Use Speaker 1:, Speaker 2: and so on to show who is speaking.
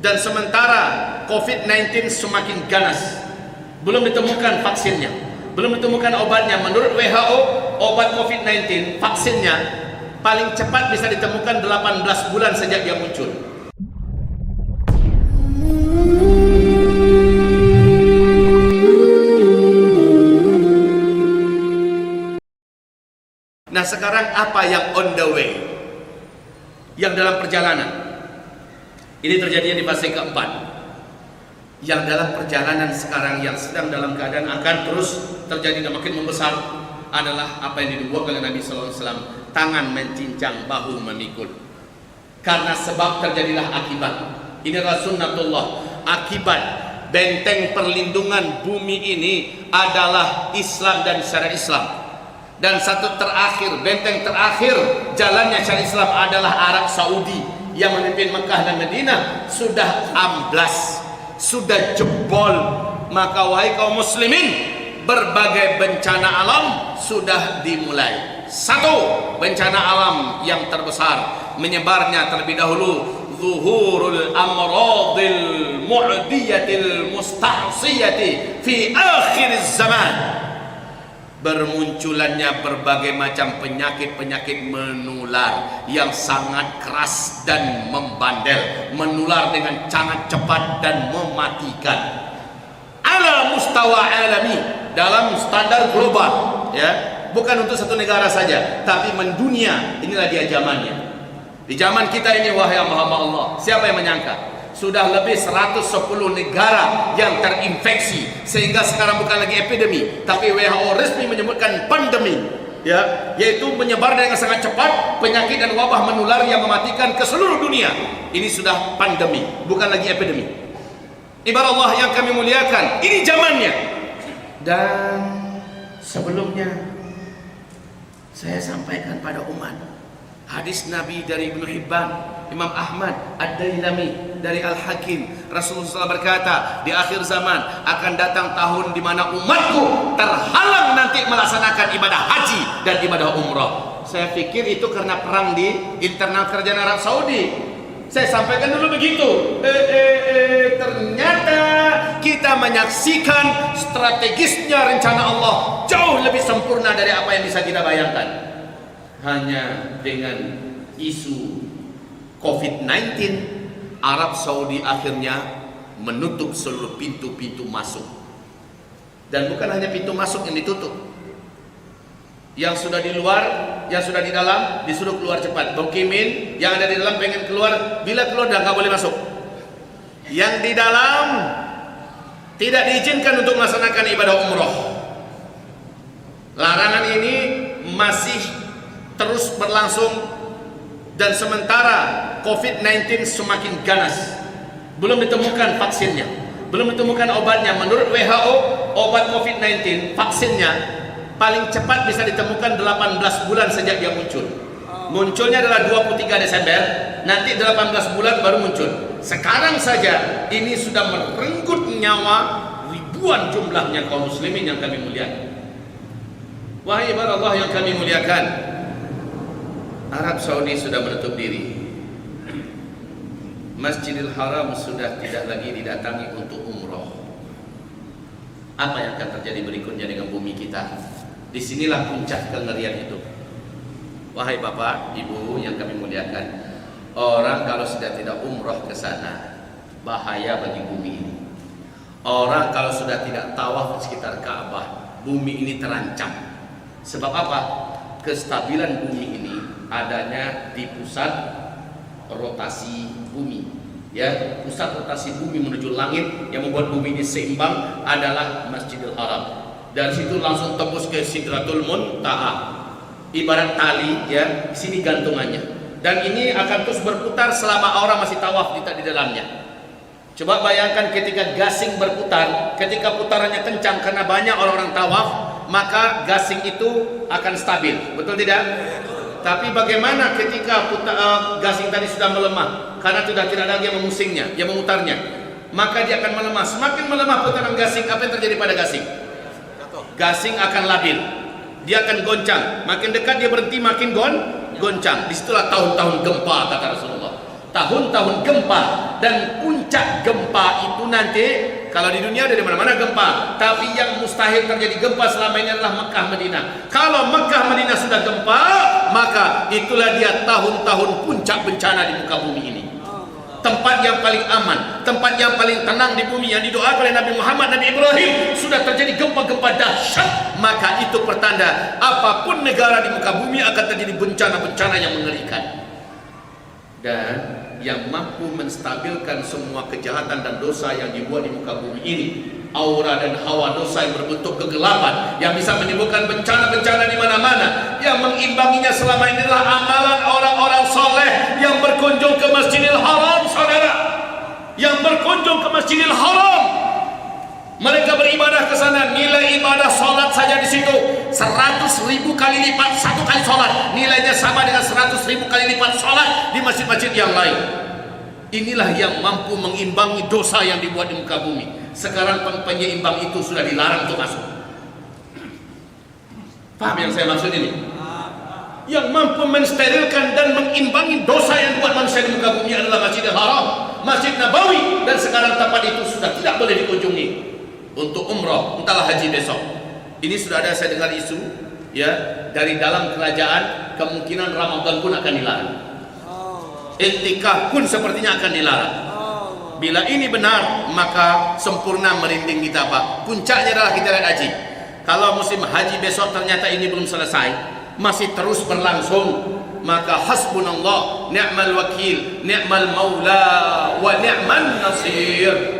Speaker 1: Dan sementara COVID-19 semakin ganas, belum ditemukan vaksinnya, belum ditemukan obatnya. Menurut WHO, obat COVID-19 vaksinnya paling cepat bisa ditemukan 18 bulan sejak dia muncul. Nah, sekarang apa yang on the way? Yang dalam perjalanan. Ini terjadinya di fase keempat. Yang dalam perjalanan sekarang, yang sedang dalam keadaan akan terus terjadi dan makin membesar, adalah apa yang dibuat oleh Nabi SAW. Tangan mencincang, bahu memikul. Karena sebab terjadilah akibat. Ini adalah sunnatullah. Akibat benteng perlindungan bumi ini adalah Islam dan syariat Islam. Dan satu terakhir, benteng terakhir jalannya syariat Islam adalah Arab Saudi yang memimpin Mekah dan Madinah. Sudah amblas, sudah jebol. Maka wahai kaum muslimin, berbagai bencana alam sudah dimulai. Satu, bencana alam yang terbesar, menyebarnya terlebih dahulu zuhurul amradil mu'diyatil musta'siyati fi akhir zaman. Bermunculannya berbagai macam penyakit-penyakit menular yang sangat keras dan membandel, menular dengan sangat cepat dan mematikan. Ala mustawa alami, dalam standar global, ya, bukan untuk satu negara saja, tapi mendunia. Inilah dia zamannya. Di zaman kita ini, wahai hamba Allah, siapa yang menyangka? Sudah lebih 110 negara yang terinfeksi, sehingga sekarang bukan lagi epidemi, tapi WHO resmi menyebutkan pandemi, ya, yaitu menyebar dengan sangat cepat, penyakit dan wabah menular yang mematikan ke seluruh dunia. Ini sudah pandemi, bukan lagi epidemi. Ibarat Allah yang kami muliakan, ini zamannya. Dan sebelumnya saya sampaikan pada umat hadis Nabi dari Ibnu Hibban, Imam Ahmad, Ad-Dailami, dari Al-Hakim. Rasulullah SAW berkata, di akhir zaman akan datang tahun di mana umatku terhalang nanti melaksanakan ibadah haji dan ibadah umrah. Saya pikir itu karena perang di internal kerajaan Arab Saudi. Saya sampaikan dulu begitu. Ternyata kita menyaksikan strategisnya rencana Allah jauh lebih sempurna dari apa yang bisa kita bayangkan. Hanya dengan isu COVID-19, Arab Saudi akhirnya menutup seluruh pintu-pintu masuk. Dan bukan hanya pintu masuk yang ditutup, yang sudah di luar, yang sudah di dalam disuruh keluar cepat. Mukimin yang ada di dalam pengen keluar, bila keluar dah nggak boleh masuk. Yang di dalam tidak diizinkan untuk melaksanakan ibadah umroh. Larangan ini masih terus berlangsung. Dan sementara COVID-19 semakin ganas, belum ditemukan vaksinnya, belum ditemukan obatnya. Menurut WHO, obat COVID-19 vaksinnya paling cepat bisa ditemukan 18 bulan sejak dia muncul. Munculnya adalah 23 Desember, nanti 18 bulan baru muncul. Sekarang saja ini sudah merenggut nyawa ribuan jumlahnya kaum muslimin yang kami muliakan. Wahai ibadah Allah yang kami muliakan, Arab Saudi sudah menutup diri. Masjidil Haram sudah tidak lagi didatangi untuk umroh. Apa yang akan terjadi berikutnya dengan bumi kita? Disinilah puncak kengerian itu. Wahai bapak, ibu yang kami muliakan, orang kalau sudah tidak umroh ke sana, bahaya bagi bumi ini. Orang kalau sudah tidak tawaf di sekitar Ka'bah, bumi ini terancam. Sebab apa? Kestabilan bumi ini adanya di pusat rotasi bumi, ya, pusat rotasi bumi menuju langit yang membuat bumi ini seimbang adalah Masjidil Haram. Dari situ langsung tembus ke Sidratul Muntaha, ibarat tali, ya, di sini gantungannya. Dan ini akan terus berputar selama orang masih tawaf di dalamnya. Coba bayangkan ketika gasing berputar, ketika putarannya kencang karena banyak orang-orang tawaf, maka gasing itu akan stabil, betul tidak? Tapi bagaimana ketika gasing tadi sudah melemah karena sudah tidak lagi yang memusingnya, yang memutarnya, maka dia akan melemah. Semakin melemah putaran gasing, apa yang terjadi pada gasing? Gasing akan labil, dia akan goncang. Makin dekat dia berhenti, makin goncang. Disitulah tahun-tahun gempa, kata Rasulullah. tahun-tahun gempa, dan puncak gempa itu nanti, kalau di dunia ada di mana-mana gempa, tapi yang mustahil terjadi gempa selama ini adalah Mekah Madinah. Kalau Mekah Madinah sudah gempa, maka itulah dia tahun-tahun puncak bencana di muka bumi ini. Tempat yang paling aman, tempat yang paling tenang di bumi yang didoakan oleh Nabi Muhammad, Nabi Ibrahim, sudah terjadi gempa-gempa dahsyat, maka itu pertanda apapun negara di muka bumi akan terjadi bencana-bencana yang mengerikan. Dan yang mampu menstabilkan semua kejahatan dan dosa yang dibuat di muka bumi ini, aura dan hawa dosa yang berbentuk kegelapan yang bisa menimbulkan bencana-bencana di mana-mana, yang mengimbanginya selama ini adalah amalan orang-orang soleh yang berkunjung ke Masjidil Haram, saudara, yang berkunjung ke Masjidil Haram. Mereka beribadah ke sana, nilai ibadah solat saja di situ 100.000 kali lipat satu kali solat, nilainya sama dengan 100.000 kali lipat solat di masjid-masjid yang lain. Inilah yang mampu mengimbangi dosa yang dibuat di muka bumi. Sekarang penyeimbang itu sudah dilarang untuk masuk. Paham yang saya maksud ini? Yang mampu mensterilkan dan mengimbangi dosa yang dibuat manusia di muka bumi adalah Masjidil Haram, Masjid Nabawi, dan sekarang tempat itu sudah tidak boleh dikunjungi untuk umrah, entahlah haji besok. Ini sudah ada saya dengar isu ya dari dalam kerajaan, kemungkinan Ramadan pun akan dilarang. Iktikaf pun sepertinya akan dilarang. Bila ini benar, maka sempurna merinding kita, Pak. Puncaknya adalah kita lihat haji. Kalau musim haji besok ternyata ini belum selesai, masih terus berlangsung, maka hasbunallah, ni'mal wakil, ni'mal maula, wa ni'man nasir.